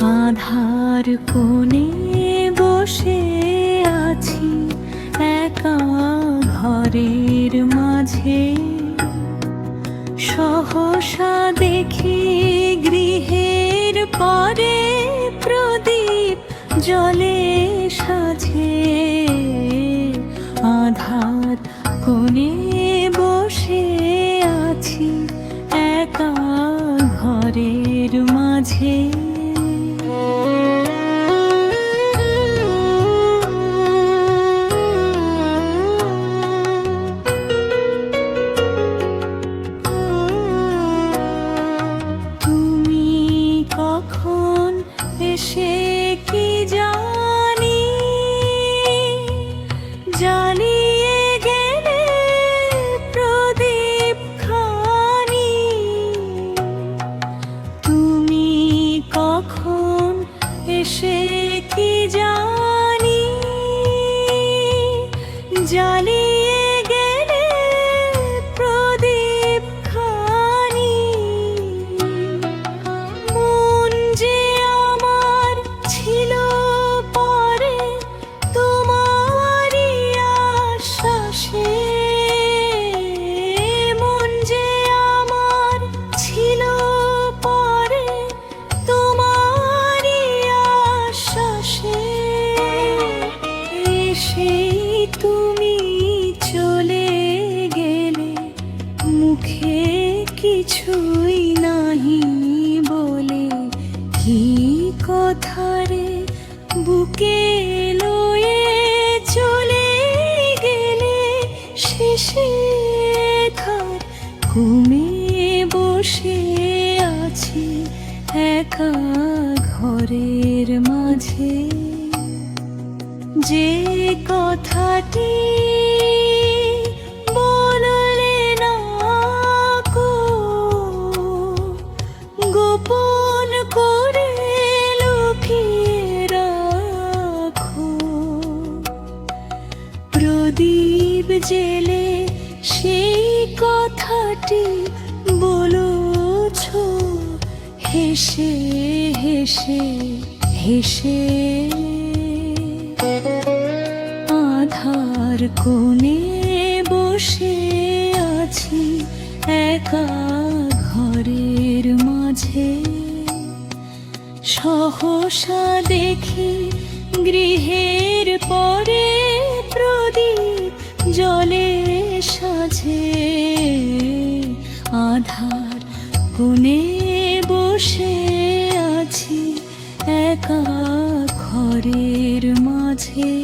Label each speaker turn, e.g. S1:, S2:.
S1: আধার কোণে বসে আছি একা ঘরের মাঝে, সহসা দেখি গৃহের পরে প্রদীপ জলে সাজে। আধার কোণে বসে আছি একা ঘরের মাঝে। তুমি কখন এসে কি জানি জ্বালিয়ে গেলে প্রদীপ খানি। তুমি কখন এসে কি জানি জ্বালিয়ে গেলে প্রদীপ খানি। মন যে আমার ছিল পরে তোমারই আশ্বাসে, মন যে আমার ছিল পরে তোমারই আশ্বাসে। সেই তুমি চলে গেলে মুখে কিছুই নাহি বলে, কি কথারে বুকে লয়ে চলে গেলে। শেষে থার ঘুমে বসে আছি একা ঘরের মাঝে। যে কথাটি বললে না কো, গোপন করে লুকিয়ে রাখো। প্রদীপ জেলে সেই কথাটি বলছ হেসে হেসে হেসে। আধার কোণে বসে আছি একা ঘরের মাঝে, সহসা দেখি গৃহের পরে প্রদীপ জলে সাজে। আধার কোণে বসে আছি একা ঘরের মাঝে।